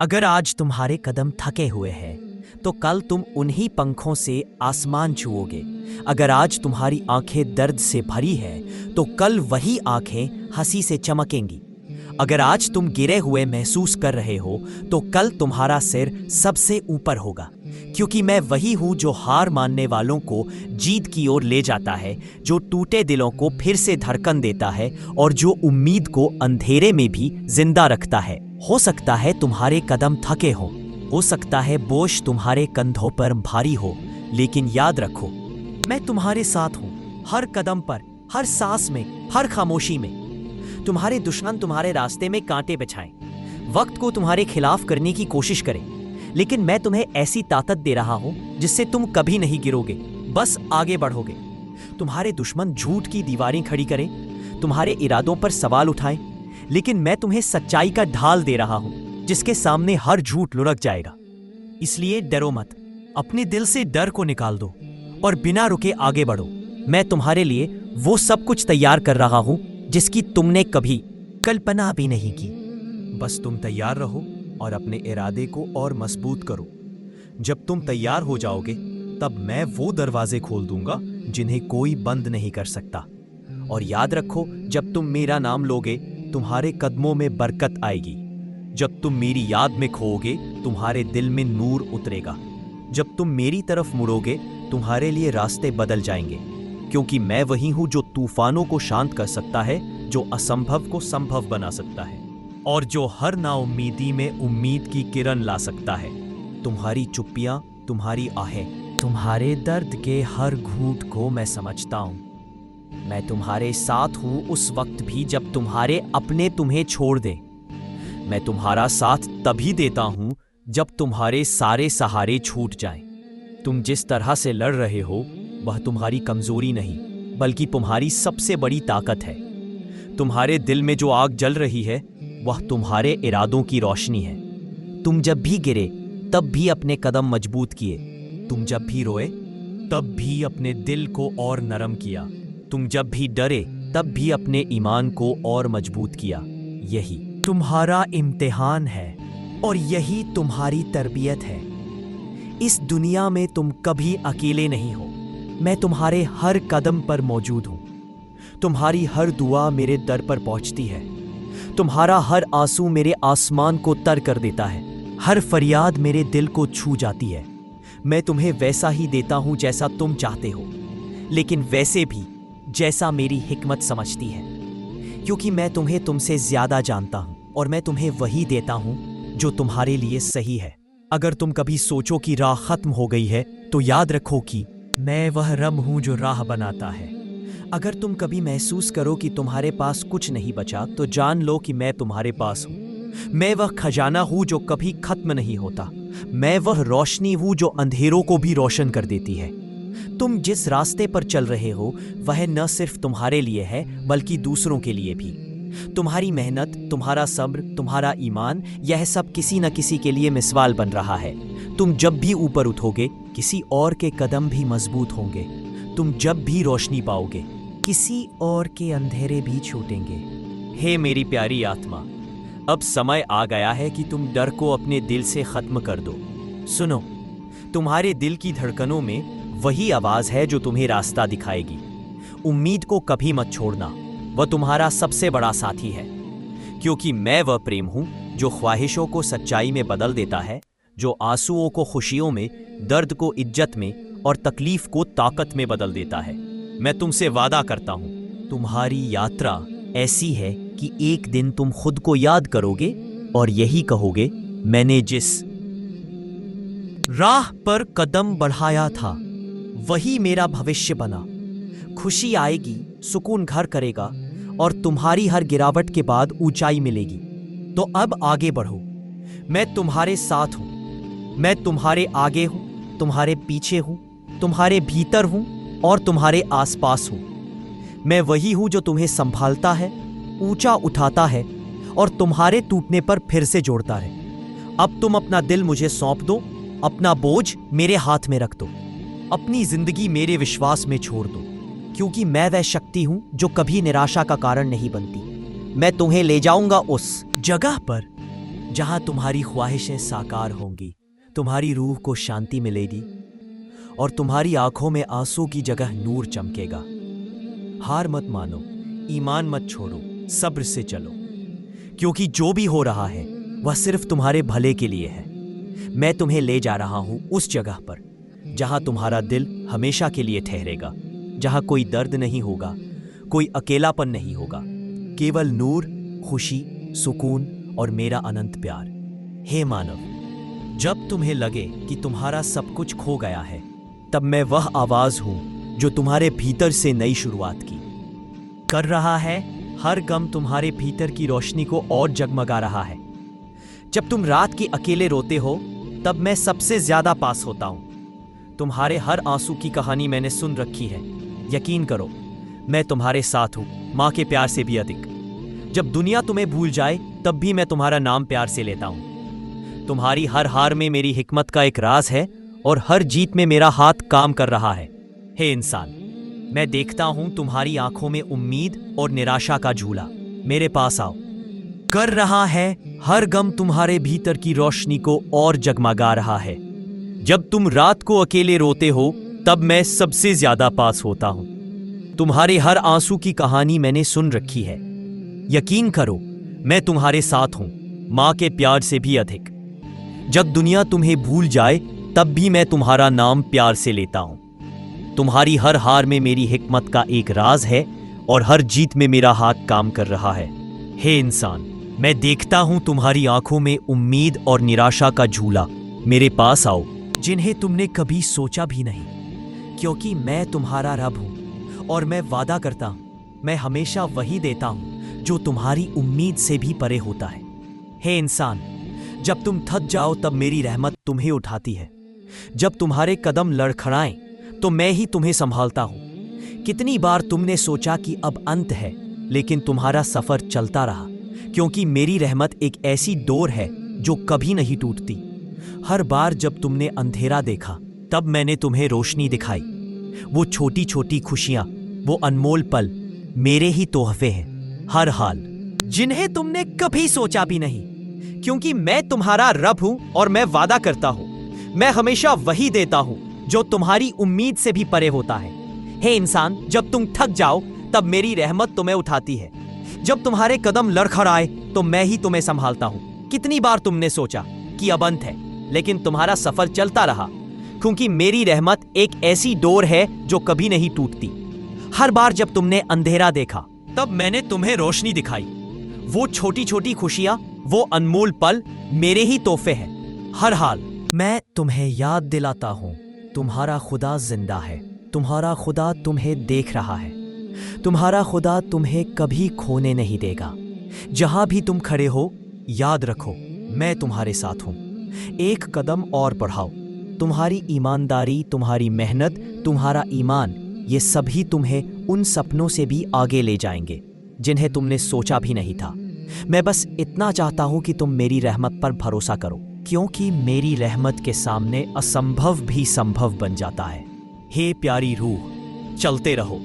अगर आज तुम्हारे कदम थके हुए हैं तो कल तुम उन्हीं पंखों से आसमान छुओगे। अगर आज तुम्हारी आंखें दर्द से भरी है तो कल वही आंखें हंसी से चमकेंगी। अगर आज तुम गिरे हुए महसूस कर रहे हो तो कल तुम्हारा सिर सबसे ऊपर होगा, क्योंकि मैं वही हूं जो हार मानने वालों को जीत की ओर ले जाता है, जो टूटे दिलों को फिर से धड़कन देता है और जो उम्मीद को अंधेरे में भी जिंदा रखता है। हो सकता है तुम्हारे कदम थके हो सकता है बोझ तुम्हारे कंधों पर भारी हो, लेकिन याद रखो मैं तुम्हारे साथ हूं, हर कदम पर, हर सांस में, हर खामोशी में। तुम्हारे दुश्मन तुम्हारे रास्ते में कांटे बिछाएं, वक्त को तुम्हारे खिलाफ करने की कोशिश करें, लेकिन मैं तुम्हें ऐसी ताकत दे रहा हूं जिससे तुम कभी नहीं गिरोगे, बस आगे बढ़ोगे। तुम्हारे दुश्मन झूठ की दीवारें खड़ी करें, तुम्हारे इरादों पर सवाल उठाएं, लेकिन मैं तुम्हें सच्चाई का ढाल दे रहा हूं जिसके सामने हर झूठ लुढ़क जाएगा। इसलिए डरो मत, अपने दिल से डर को निकाल दो और बिना रुके आगे बढ़ो। मैं तुम्हारे लिए वो सब कुछ तैयार कर रहा हूं जिसकी तुमने कभी कल्पना भी नहीं की। बस तुम तैयार रहो और अपने इरादे को और मजबूत करो। जब तुम तैयार हो जाओगे तब मैं वो दरवाजे खोल दूंगा जिन्हें कोई बंद नहीं कर सकता। और याद रखो, जब तुम मेरा नाम लोगे तुम्हारे कदमों में बरकत आएगी। जब तुम मेरी याद में खोओगे तुम्हारे दिल में नूर उतरेगा। जब तुम मेरी तरफ मुड़ोगे तुम्हारे लिए रास्ते बदल जाएंगे, क्योंकि मैं वही हूं जो तूफानों को शांत कर सकता है, जो असंभव को संभव बना सकता है और जो हर नाउम्मीदी में उम्मीद की किरण ला सकता है। तुम्हारी चुप्पियां, तुम्हारी आहें, तुम्हारे दर्द के हर घूंट को मैं समझता हूं। मैं तुम्हारे साथ हूं उस वक्त भी जब तुम्हारे अपने तुम्हें छोड़ दें। मैं तुम्हारा साथ तभी देता हूं जब तुम्हारे सारे सहारे छूट जाएं। तुम जिस तरह से लड़ रहे हो वह तुम्हारी कमजोरी नहीं, बल्कि तुम्हारी सबसे बड़ी ताकत है। तुम्हारे दिल में जो आग जल रही है वह तुम्हारे इरादों की रोशनी है। तुम जब भी गिरे तब भी अपने कदम मजबूत किए। तुम जब भी रोए तब भी अपने दिल को और नरम किया। तुम जब भी डरे तब भी अपने ईमान को और मजबूत किया। यही तुम्हारा इम्तिहान है और यही तुम्हारी तरबियत है। इस दुनिया में तुम कभी अकेले नहीं हो। मैं तुम्हारे हर कदम पर मौजूद हूं। तुम्हारी हर दुआ मेरे दर पर पहुंचती है। तुम्हारा हर आंसू मेरे आसमान को तर कर देता है। हर फरियाद मेरे दिल को छू जाती है। मैं तुम्हें वैसा ही देता हूं जैसा तुम चाहते हो, लेकिन वैसे भी जैसा मेरी हिकमत समझती है, क्योंकि मैं तुम्हें तुमसे ज्यादा जानता हूं और मैं तुम्हें वही देता हूं जो तुम्हारे लिए सही है। अगर तुम कभी सोचो कि राह खत्म हो गई है तो याद रखो कि मैं वह रब हूं जो राह बनाता है। अगर तुम कभी महसूस करो कि तुम्हारे पास कुछ नहीं बचा तो जान लो कि मैं तुम्हारे पास हूं। मैं वह खजाना हूं जो कभी खत्म नहीं होता। मैं वह रोशनी हूं जो अंधेरों को भी रोशन कर देती है। तुम जिस रास्ते पर चल रहे हो वह न सिर्फ तुम्हारे लिए है बल्कि दूसरों के लिए भी। तुम्हारी मेहनत, तुम्हारा सब्र, तुम्हारा ईमान, यह सब किसी न किसी के लिए मिसवाल बन रहा है। तुम जब भी ऊपर उठोगे किसी और के कदम भी मजबूत होंगे। तुम जब भी रोशनी पाओगे किसी और के अंधेरे भी छूटेंगे। हे मेरी प्यारी आत्मा, अब समय आ गया है कि तुम डर को अपने दिल से खत्म कर दो। सुनो, तुम्हारे दिल की धड़कनों में वही आवाज है जो तुम्हें रास्ता दिखाएगी। उम्मीद को कभी मत छोड़ना, वह तुम्हारा सबसे बड़ा साथी है। क्योंकि मैं वह प्रेम हूं जो ख्वाहिशों को सच्चाई में बदल देता है, जो आंसुओं को खुशियों में, दर्द को इज्जत में और तकलीफ को ताकत में बदल देता है। मैं तुमसे वादा करता हूं, तुम्हारी यात्रा ऐसी है कि एक दिन तुम खुद को याद करोगे और यही कहोगे, मैंने जिस राह पर कदम बढ़ाया था वही मेरा भविष्य बना। खुशी आएगी, सुकून घर करेगा और तुम्हारी हर गिरावट के बाद ऊंचाई मिलेगी। तो अब आगे बढ़ो, मैं तुम्हारे साथ हूं। मैं तुम्हारे आगे हूं, तुम्हारे पीछे हूं, तुम्हारे भीतर हूं और तुम्हारे आसपास हूं। मैं वही हूं जो तुम्हें संभालता है, ऊंचा उठाता है और तुम्हारे टूटने पर फिर से जोड़ता है। अब तुम अपना दिल मुझे सौंप दो, अपना बोझ मेरे हाथ में रख दो, अपनी जिंदगी मेरे विश्वास में छोड़ दो, क्योंकि मैं वह शक्ति हूं जो कभी निराशा का कारण नहीं बनती। मैं तुम्हें ले जाऊंगा उस जगह पर जहां तुम्हारी ख्वाहिशें साकार होंगी, तुम्हारी रूह को शांति मिलेगी और तुम्हारी आंखों में आंसू की जगह नूर चमकेगा। हार मत मानो, ईमान मत छोड़ो, सब्र से चलो, क्योंकि जो भी हो रहा है वह सिर्फ तुम्हारे भले के लिए है। मैं तुम्हें ले जा रहा हूं उस जगह पर जहां तुम्हारा दिल हमेशा के लिए ठहरेगा, जहां कोई दर्द नहीं होगा, कोई अकेलापन नहीं होगा, केवल नूर, खुशी, सुकून और मेरा अनंत प्यार। हे मानव, जब तुम्हें लगे कि तुम्हारा सब कुछ खो गया है, तब मैं वह आवाज हूं जो तुम्हारे भीतर से नई शुरुआत की कर रहा है। हर गम तुम्हारे भीतर की रोशनी को और जगमगा रहा है। जब तुम रात की अकेले रोते हो, तब मैं सबसे ज्यादा पास होता हूं। तुम्हारे हर आंसू की कहानी मैंने सुन रखी है। यकीन करो, मैं तुम्हारे साथ हूं, मां के प्यार से भी अधिक। जब दुनिया तुम्हें भूल जाए, तब भी मैं तुम्हारा नाम प्यार से लेता हूं। तुम्हारी हर हार में मेरी हिकमत का एक राज है और हर जीत में मेरा हाथ काम कर रहा है। हे इंसान, मैं देखता हूं तुम्हारी आंखों में उम्मीद और निराशा का झूला। मेरे पास आओ। कर रहा है हर गम तुम्हारे भीतर की रोशनी को और जगमगा रहा है। जब तुम रात को अकेले रोते हो, तब मैं सबसे ज्यादा पास होता हूं। तुम्हारे हर आंसू की कहानी मैंने सुन रखी है। यकीन करो, मैं तुम्हारे साथ हूं, मां के प्यार से भी अधिक। जब दुनिया तुम्हें भूल जाए, तब भी मैं तुम्हारा नाम प्यार से लेता हूं। तुम्हारी हर हार में मेरी हिकमत का एक राज है और हर जीत में मेरा हाथ काम कर रहा है। हे इंसान, मैं देखता हूं तुम्हारी आंखों में उम्मीद और निराशा का झूला। मेरे पास आओ, जिन्हें तुमने कभी सोचा भी नहीं, क्योंकि मैं तुम्हारा रब हूं और मैं वादा करता हूं, मैं हमेशा वही देता हूं जो तुम्हारी उम्मीद से भी परे होता है। हे इंसान, जब तुम थक जाओ, तब मेरी रहमत तुम्हें उठाती है। जब तुम्हारे कदम लड़खड़ाएं, तो मैं ही तुम्हें संभालता हूं। कितनी बार तुमने सोचा कि अब अंत है, लेकिन तुम्हारा सफर चलता रहा, क्योंकि मेरी रहमत एक ऐसी डोर है जो कभी नहीं टूटती। हर बार जब तुमने अंधेरा देखा, तब मैंने तुम्हें रोशनी दिखाई। वो छोटी छोटी खुशियां, वो अनमोल पल मेरे ही तोहफे हैं। हर हाल, जिन्हें तुमने कभी सोचा भी नहीं, क्योंकि मैं तुम्हारा रब हूं और मैं वादा करता हूं, मैं हमेशा वही देता हूं जो तुम्हारी उम्मीद से भी परे होता है। हे इंसान, जब तुम थक जाओ, तब मेरी रहमत तुम्हें उठाती है। जब तुम्हारे कदम लड़खड़ाए, तो मैं ही तुम्हें संभालता हूं। कितनी बार तुमने सोचा कि अब अंत है, लेकिन तुम्हारा सफर चलता रहा, क्योंकि मेरी रहमत एक ऐसी डोर है जो कभी नहीं टूटती। हर बार जब तुमने अंधेरा देखा, तब मैंने तुम्हें रोशनी दिखाई। वो छोटी छोटी खुशियां, वो अनमोल पल मेरे ही तोहफे हैं। हर हाल, मैं तुम्हें याद दिलाता हूं, तुम्हारा खुदा जिंदा है। तुम्हारा खुदा तुम्हें देख रहा है। तुम्हारा खुदा तुम्हें कभी खोने नहीं देगा। जहां भी तुम खड़े हो, याद रखो, मैं तुम्हारे साथ हूं। एक कदम और बढ़ाओ। तुम्हारी ईमानदारी, तुम्हारी मेहनत, तुम्हारा ईमान, ये सभी तुम्हें उन सपनों से भी आगे ले जाएंगे जिन्हें तुमने सोचा भी नहीं था। मैं बस इतना चाहता हूं कि तुम मेरी रहमत पर भरोसा करो, क्योंकि मेरी रहमत के सामने असंभव भी संभव बन जाता है। हे प्यारी रूह, चलते रहो।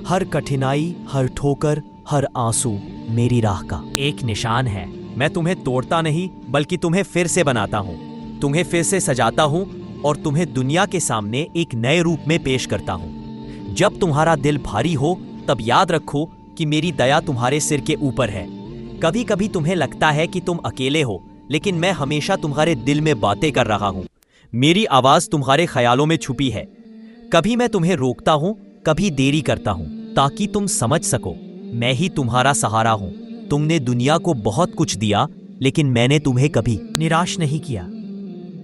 हर कठिनाई, हर ठोकर, हर आंसू मेरी राह का एक निशान है। मैं तुम्हें तोड़ता नहीं, बल्कि तुम्हें फिर से बनाता हूं, तुम्हें फिर से सजाता हूं और तुम्हें दुनिया के सामने एक नए रूप में पेश करता हूं। जब तुम्हारा दिल भारी हो, तब याद रखो कि मेरी दया तुम्हारे सिर के ऊपर है। कभी कभी तुम्हें लगता है कि तुम अकेले हो, लेकिन मैं हमेशा तुम्हारे दिल में बातें कर रहा हूं। मेरी आवाज तुम्हारे ख्यालों में छुपी है। कभी मैं तुम्हें रोकता हूं, कभी देरी करता हूं, ताकि तुम समझ सको मैं ही तुम्हारा सहारा हूं। तुमने दुनिया को बहुत कुछ दिया, लेकिन मैंने तुम्हें कभी निराश नहीं किया।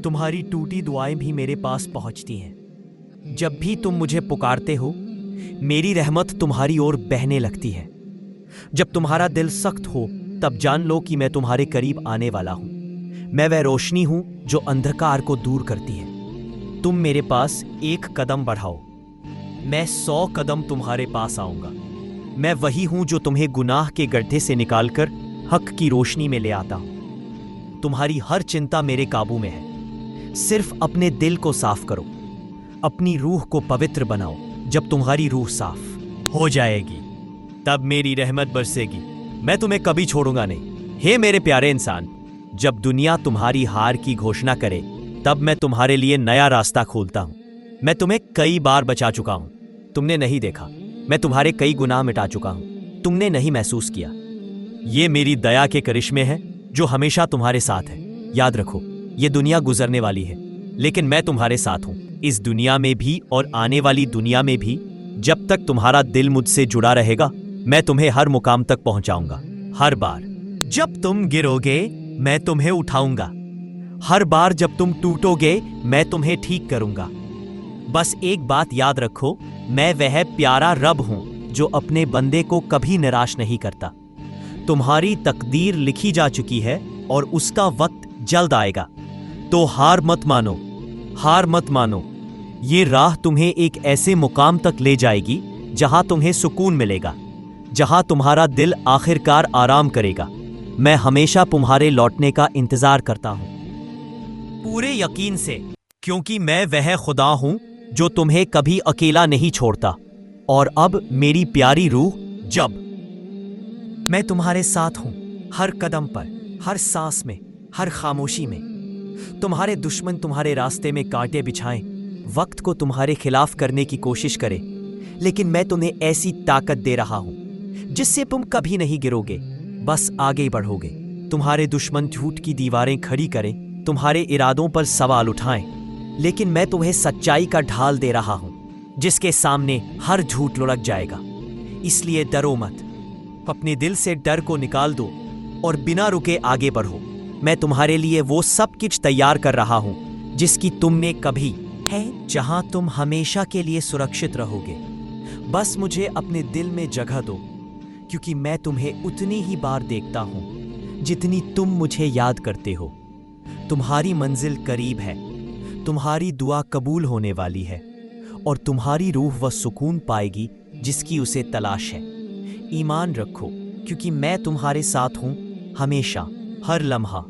तुम्हारी टूटी दुआएं भी मेरे पास पहुंचती हैं। जब भी तुम मुझे पुकारते हो, मेरी रहमत तुम्हारी ओर बहने लगती है। जब तुम्हारा दिल सख्त हो, तब जान लो कि मैं तुम्हारे करीब आने वाला हूं। मैं वह रोशनी हूं जो अंधकार को दूर करती है। तुम मेरे पास एक कदम बढ़ाओ, मैं 100 कदम तुम्हारे पास आऊंगा। मैं वही हूं जो तुम्हें गुनाह के गड्ढे से निकालकर हक की रोशनी में ले आता हूं। तुम्हारी हर चिंता मेरे काबू में है। सिर्फ अपने दिल को साफ करो, अपनी रूह को पवित्र बनाओ। जब तुम्हारी रूह साफ हो जाएगी, तब मेरी रहमत बरसेगी। मैं तुम्हें कभी छोड़ूंगा नहीं। हे मेरे प्यारे इंसान, जब दुनिया तुम्हारी हार की घोषणा करे तब मैं तुम्हारे लिए नया रास्ता खोलता हूं। मैं तुम्हें कई बार बचा चुका हूं, तुमने नहीं देखा। मैं तुम्हारे कई गुनाह मिटा चुका हूं, तुमने नहीं महसूस किया। ये मेरी दया के करिश्मे हैं जो हमेशा तुम्हारे साथ है। याद रखो, ये दुनिया गुजरने वाली है, लेकिन मैं तुम्हारे साथ हूं, इस दुनिया में भी और आने वाली दुनिया में भी। जब तक तुम्हारा दिल मुझसे जुड़ा रहेगा, मैं तुम्हें हर मुकाम तक पहुंचाऊंगा। हर बार जब तुम गिरोगे, मैं तुम्हें उठाऊंगा। हर बार जब तुम टूटोगे, मैं तुम्हें ठीक करूंगा। बस एक बात याद रखो, मैं वह प्यारा रब हूं जो अपने बंदे को कभी निराश नहीं करता। तुम्हारी तकदीर लिखी जा चुकी है और उसका वक्त जल्द आएगा। तो हार मत मानो, हार मत मानो। ये राह तुम्हें एक ऐसे मुकाम तक ले जाएगी जहां तुम्हें सुकून मिलेगा, जहां तुम्हारा दिल आखिरकार आराम करेगा। मैं हमेशा तुम्हारे लौटने का इंतजार करता हूं, पूरे यकीन से, क्योंकि मैं वह खुदा हूं जो तुम्हें कभी अकेला नहीं छोड़ता। और अब मेरी प्यारी रूह, जब मैं तुम्हारे साथ हूं, हर कदम पर, हर सांस में, हर खामोशी में। तुम्हारे दुश्मन तुम्हारे रास्ते में कांटे बिछाएं, वक्त को तुम्हारे खिलाफ करने की कोशिश करें, लेकिन मैं तुम्हें ऐसी ताकत दे रहा हूं जिससे तुम कभी नहीं गिरोगे, बस आगे बढ़ोगे। तुम्हारे दुश्मन झूठ की दीवारें खड़ी करें, तुम्हारे इरादों पर सवाल उठाएं, लेकिन मैं तुम्हें सच्चाई का ढाल दे रहा हूं जिसके सामने हर झूठ लुढ़क जाएगा। इसलिए डरो मत, अपने दिल से डर को निकाल दो और बिना रुके आगे बढ़ो। मैं तुम्हारे लिए वो सब कुछ तैयार कर रहा हूं जिसकी तुमने कभी है, जहां तुम हमेशा के लिए सुरक्षित रहोगे। बस मुझे अपने दिल में जगह दो, क्योंकि मैं तुम्हें उतनी ही बार देखता हूं जितनी तुम मुझे याद करते हो। तुम्हारी मंजिल करीब है, तुम्हारी दुआ कबूल होने वाली है और तुम्हारी रूह वह सुकून पाएगी जिसकी उसे तलाश है। ईमान रखो, क्योंकि मैं तुम्हारे साथ हूं हमेशा, हर लम्हा।